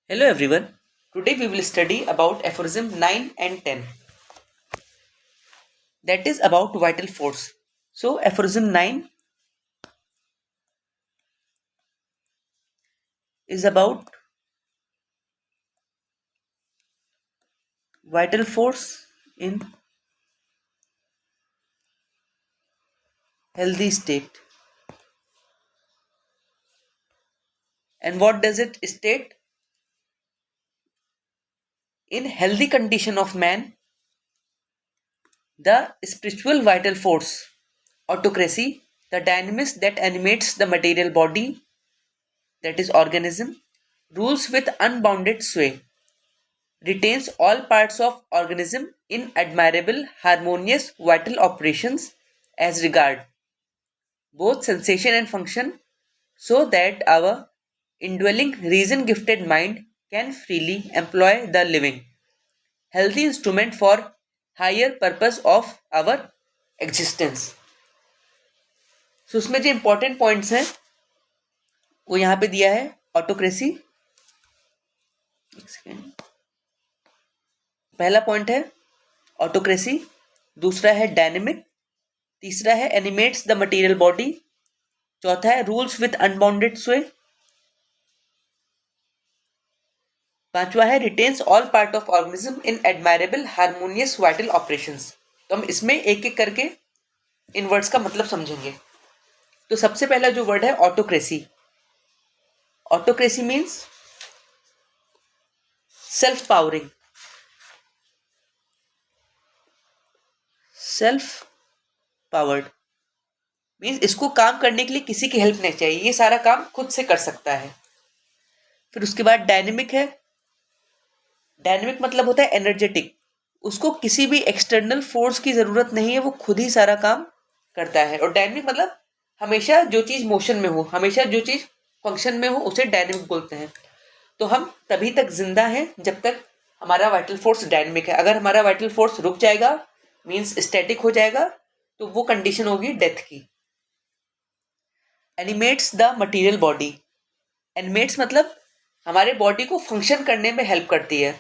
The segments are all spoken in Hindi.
Hello everyone. Today we will study about aphorism 9 and 10. That is about vital force. So aphorism 9 is about vital force in healthy state. And what does it state? In healthy condition of man, the spiritual vital force, autocracy, the dynamism that animates the material body, that is organism, rules with unbounded sway, retains all parts of organism in admirable, harmonious, vital operations as regard both sensation and function, so that our indwelling reason gifted mind can freely employ the living, healthy instrument for higher purpose of our existence. So उसमें जो इंपॉर्टेंट पॉइंट्स हैं वो यहाँ पे दिया है. ऑटोक्रेसी, पहला पॉइंट है ऑटोक्रेसी, दूसरा है डायनेमिक, तीसरा है एनिमेट्स द मटेरियल बॉडी, चौथा है रूल्स विथ अनबाउंडेड स्वे, पांचवा है retains all part of organism in admirable harmonious vital operations. तो हम इसमें एक एक करके इन वर्ड्स का मतलब समझेंगे. तो सबसे पहला जो वर्ड है autocracy. Autocracy means self powering, self powered means इसको काम करने के लिए किसी की हेल्प नहीं चाहिए, ये सारा काम खुद से कर सकता है. फिर उसके बाद डायनेमिक है. डायनेमिक मतलब होता है एनर्जेटिक, उसको किसी भी एक्सटर्नल फोर्स की जरूरत नहीं है, वो खुद ही सारा काम करता है. और डायनेमिक मतलब हमेशा जो चीज मोशन में हो, हमेशा जो चीज फंक्शन में हो, उसे डायनेमिक बोलते हैं. तो हम तभी तक जिंदा हैं जब तक हमारा वाइटल फोर्स डायनेमिक है. अगर हमारा वाइटल फोर्स रुक जाएगा, मीन्स स्टैटिक हो जाएगा, तो वो कंडीशन होगी डेथ की. Animates the material body. Animates मतलब हमारे बॉडी को फंक्शन करने में हेल्प करती है.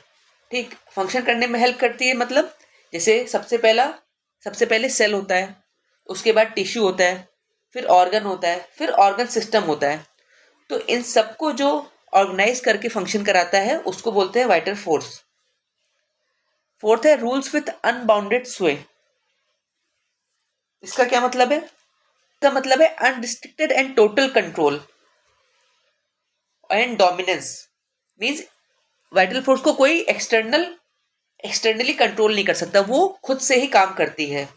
ठीक, फंक्शन करने में हेल्प करती है मतलब जैसे सबसे पहले सेल होता है, उसके बाद टिश्यू होता है, फिर ऑर्गन होता है, फिर ऑर्गन सिस्टम होता है. तो इन सबको जो ऑर्गेनाइज करके फंक्शन कराता है उसको बोलते हैं वाइटल फोर्स. फोर्थ है रूल्स विथ अनबाउंडेड स्वे. इसका क्या मतलब है? इसका मतलब है unrestricted and total control and dominance. Means vital force को कोई एक्सटर्नली कंट्रोल नहीं कर सकता, वो खुद से ही काम करती है.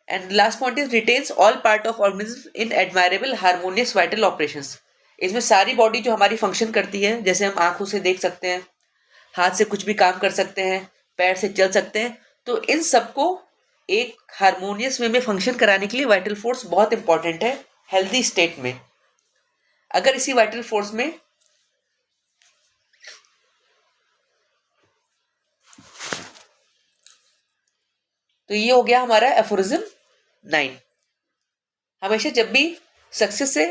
And last point is retains all part of organism in admirable harmonious vital operations. इसमें सारी बॉडी जो हमारी फंक्शन करती है, जैसे हम आंखों से देख सकते हैं, हाथ से कुछ भी काम कर सकते हैं, पैर से चल सकते हैं, तो इन सबको एक हार्मोनियस वे में फंक्शन कराने के लिए वाइटल फोर्स बहुत इंपॉर्टेंट है हेल्दी स्टेट में. अगर इसी वाइटल फोर्स में तो ये हो गया हमारा एफोरिज्म 9. हमेशा जब भी सक्सेस से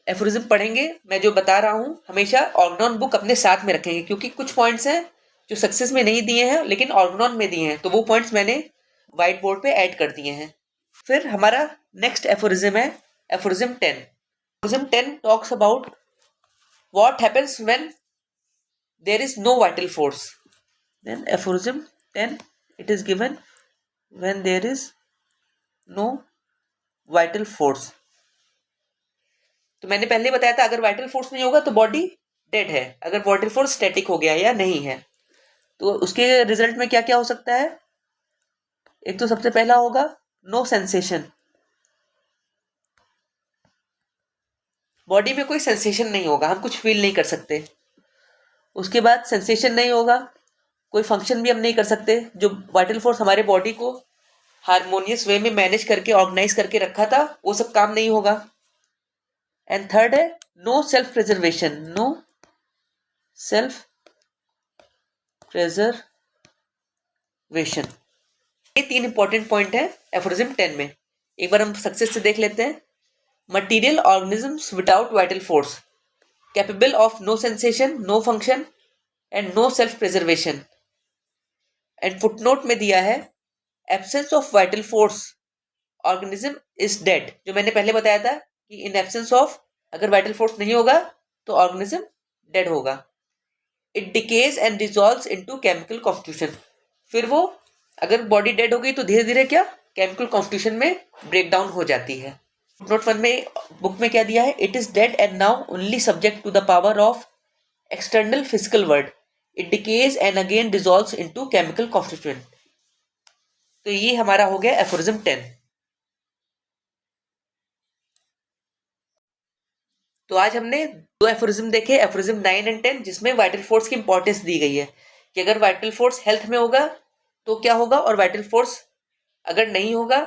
एफोरिज्म पढ़ेंगे, मैं जो बता रहा हूं हमेशा ऑर्गनॉन बुक अपने साथ में रखेंगे, क्योंकि कुछ पॉइंट्स हैं जो सक्सेस में नहीं दिए हैं लेकिन ऑर्गनॉन में दिए हैं, तो वो पॉइंट्स मैंने व्हाइट बोर्ड पे ऐड कर दिए हैं. फिर हमारा नेक्स्ट एफोरिज्म है aphorism 10. Aphorism 10 talks about what happens when there is no vital force. Then aphorism 10 it is given when there is no vital force. तो मैंने पहले बताया था अगर वाइटल फोर्स नहीं होगा तो बॉडी डेड है, अगर वाइटल फोर्स स्टैटिक हो गया या नहीं है. तो उसके रिजल्ट में क्या क्या हो सकता है? एक तो सबसे पहला होगा नो सेंसेशन. बॉडी में कोई सेंसेशन नहीं होगा, हम कुछ फील नहीं कर सकते. उसके बाद सेंसेशन नहीं होगा, कोई फंक्शन भी हम नहीं कर सकते. जो वाइटल फोर्स हमारे बॉडी को हार्मोनियस वे में मैनेज करके ऑर्गेनाइज करके रखा था, वो सब काम नहीं होगा. एंड थर्ड है no self preservation. No self preservation. ये 3 इंपॉर्टेंट पॉइंट है एफोरिज्म 10 में. एक बार हम सक्सेस से देख लेते हैं. Material organisms without vital force. capable of no sensation, no function and no self preservation. And footnote में दिया है absence of vital force organism is dead. जो मैंने पहले बताया था कि इन एब्सेंस ऑफ, अगर वाइटल फोर्स नहीं होगा तो ऑर्गेनिज्म डेड होगा। It decays and dissolves into chemical constitution. फिर वो, अगर बॉडी डेड हो गई तो धीरे धीरे क्या, केमिकल कॉन्स्टिट्यूशन में ब्रेक डाउन हो जाती है। नोट 1 में बुक में क्या दिया है, it is dead and now only subject to the power of external physical world, it decays and again dissolves into chemical constituent. तो ये हमारा हो गया एफोरिज्म 10। तो आज हमने दो एफोरिज्म देखे, एफोरिज्म 9 एंड 10, जिसमें वाइटल फोर्स की इंपॉर्टेंस दी गई है कि अगर वाइटल फोर्स हेल्थ में होगा तो क्या होगा, और वाइटल फोर्स अगर नहीं होगा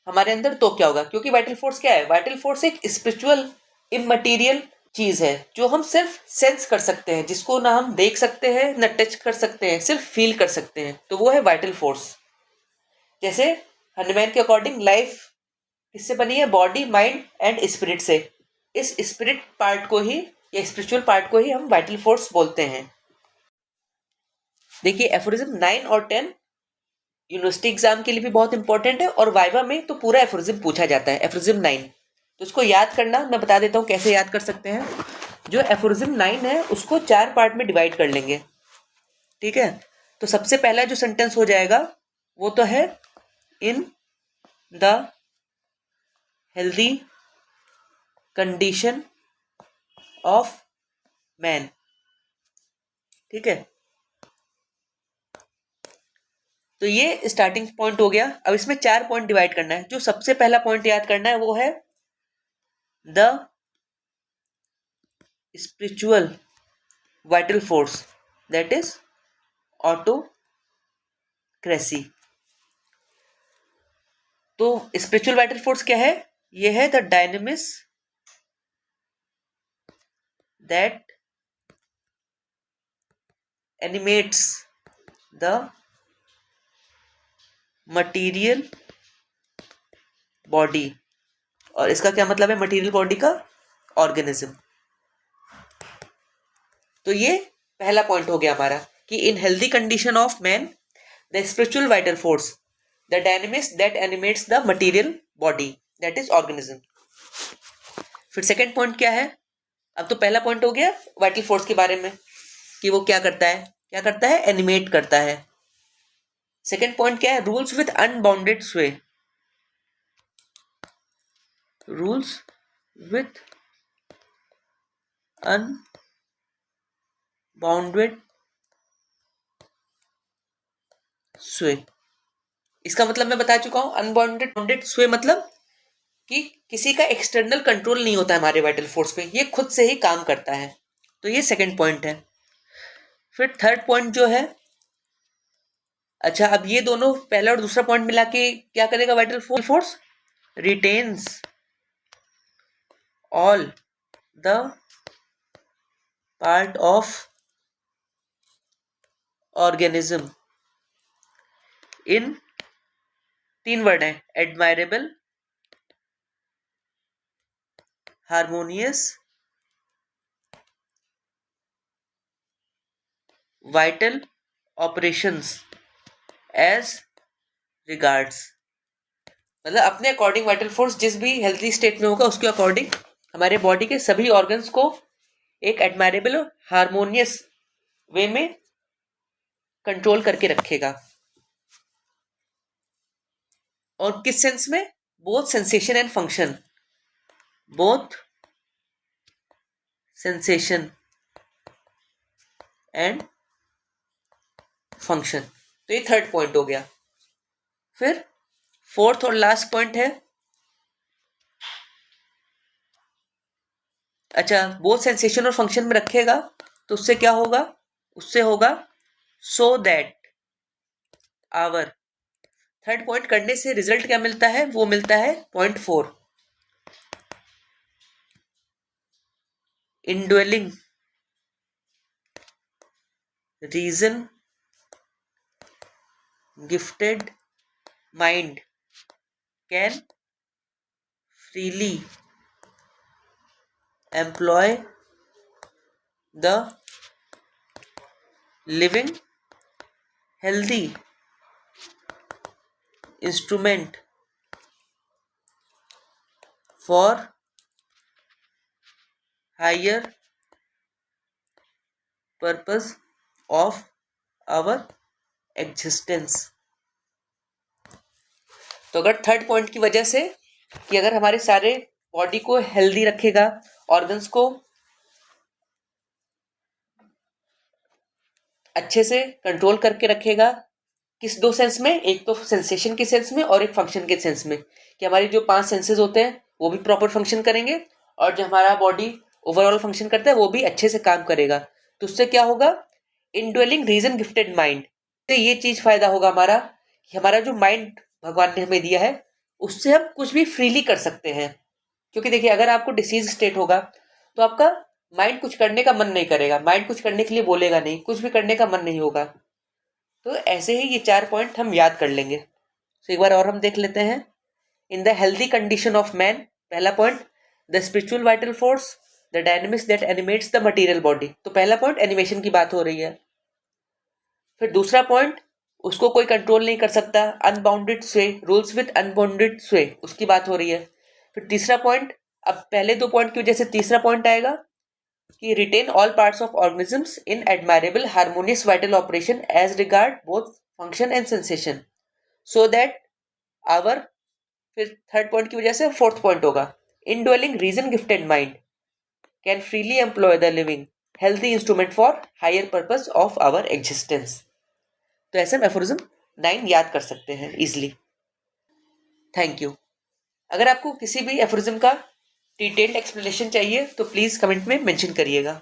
हमारे अंदर तो क्या होगा। क्योंकि वाइटल फोर्स क्या है, वाइटल फोर्स एक स्पिरिचुअल इममटीरियल चीज है जो हम सिर्फ सेंस कर सकते हैं, जिसको ना हम देख सकते हैं ना टच कर सकते हैं, सिर्फ फील कर सकते हैं, तो वो है वाइटल फोर्स। जैसे हनुमान के अकॉर्डिंग लाइफ किससे बनी है, बॉडी माइंड एंड स्पिरिट से। इस स्पिरिट पार्ट को ही या स्पिरिचुअल पार्ट को ही हम वाइटल फोर्स बोलते हैं। देखिए एफोरिज्म 9 और 10 यूनिवर्सिटी एग्जाम के लिए भी बहुत इंपॉर्टेंट है, और वाइवा में तो पूरा एफोरिज्म पूछा जाता है। एफोरिज्म 9 तो उसको याद करना मैं बता देता हूँ कैसे याद कर सकते हैं। जो एफोरिज्म 9 है उसको 4 पार्ट में डिवाइड कर लेंगे, ठीक है। तो सबसे पहला जो सेंटेंस हो जाएगा वो तो है इन the healthy condition of man, ठीक है। तो ये स्टार्टिंग पॉइंट हो गया। अब इसमें 4 पॉइंट डिवाइड करना है। जो सबसे पहला पॉइंट याद करना है वो है the spiritual vital force, that is autocracy. तो स्पिरिचुअल वाइटल फोर्स क्या है, ये है the dynamis that animates the material body. और इसका क्या मतलब है मटीरियल बॉडी का, ऑर्गेनिज्म। तो ये पहला पॉइंट हो गया हमारा कि इन healthy condition of man the spiritual vital force the dynamics that animates the material body, that is organism. फिर सेकंड पॉइंट क्या है, अब तो पहला पॉइंट हो गया वाइटल फोर्स के बारे में कि वो क्या करता है, एनिमेट करता है। सेकंड पॉइंट क्या है, रूल्स विथ अनबाउंडेड स्वे, रूल्स विथ अनबाउंडेड स्वे। इसका मतलब मैं बता चुका हूं, अनबाउंडेड स्वे मतलब कि किसी का एक्सटर्नल कंट्रोल नहीं होता है हमारे वाइटल फोर्स पे, ये खुद से ही काम करता है। तो ये सेकंड पॉइंट है। फिर थर्ड पॉइंट जो है, अच्छा अब ये दोनों पहला और दूसरा पॉइंट मिला के क्या करेगा vital force, retains all the part of organism in, 3 word है, admirable, harmonious, vital operations as regards. मतलब अपने अकॉर्डिंग वाइटल फोर्स जिस भी हेल्थी स्टेट में होगा उसके अकॉर्डिंग हमारे बॉडी के सभी ऑर्गन्स को एक एडमायरेबल और हार्मोनियस वे में कंट्रोल करके रखेगा। और किस सेंस में, both sensation and function, both sensation and function. तो ये थर्ड पॉइंट हो गया। फिर फोर्थ और लास्ट पॉइंट है, अच्छा बोथ सेंसेशन और फंक्शन में रखेगा तो उससे क्या होगा, उससे होगा so that our, third point करने से रिजल्ट क्या मिलता है, वो मिलता है point 4, indwelling reason gifted mind can freely employ the living healthy instrument for higher purpose of our existence. तो अगर थर्ड पॉइंट की वजह से कि अगर हमारे सारे बॉडी को हेल्दी रखेगा, ऑर्गन्स को अच्छे से कंट्रोल करके रखेगा, किस दो सेंस में, एक तो सेंसेशन के सेंस में और एक फंक्शन के सेंस में, कि हमारे जो 5 सेंसेस होते हैं वो भी प्रॉपर फंक्शन करेंगे और जो हमारा बॉडी ओवरऑल फंक्शन करता है वो भी अच्छे से काम करेगा। तो उससे क्या होगा, इनड्वेलिंग रीजन गिफ्टेड माइंड से ये चीज फायदा होगा हमारा कि हमारा जो माइंड भगवान ने हमें दिया है उससे हम कुछ भी फ्रीली कर सकते हैं। क्योंकि देखिए अगर आपको डिसीज स्टेट होगा तो आपका माइंड कुछ करने का मन नहीं करेगा, माइंड कुछ करने के लिए बोलेगा नहीं, कुछ भी करने का मन नहीं होगा। तो ऐसे ही ये 4 पॉइंट हम याद कर लेंगे। तो एक बार और हम देख लेते हैं। In the healthy condition of man, पहला point, the spiritual vital force, the dynamics that animates the material body. तो पहला पॉइंट एनिमेशन की बात हो रही है। फिर दूसरा पॉइंट, उसको कोई कंट्रोल नहीं कर सकता, अनबाउंडेड स्वे, रूल्स विद अनबाउंडेड स्वे, उसकी बात हो रही है। फिर तीसरा पॉइंट, अब पहले 2 पॉइंट की वजह से तीसरा पॉइंट आएगा कि retain all parts of organisms in admirable harmonious vital operation as regard both function and sensation so that our, फिर थर्ड पॉइंट की वजह से फोर्थ पॉइंट होगा, indwelling reason gifted mind can freely employ the living healthy instrument for higher purpose of our existence. तो ऐसे हम एफोरिज्म 9 याद कर सकते हैं इजिली। Thank you. अगर आपको किसी भी एफोरिज्म का डिटेल्ड एक्सप्लेनेशन चाहिए तो प्लीज़ कमेंट में मेंशन करिएगा।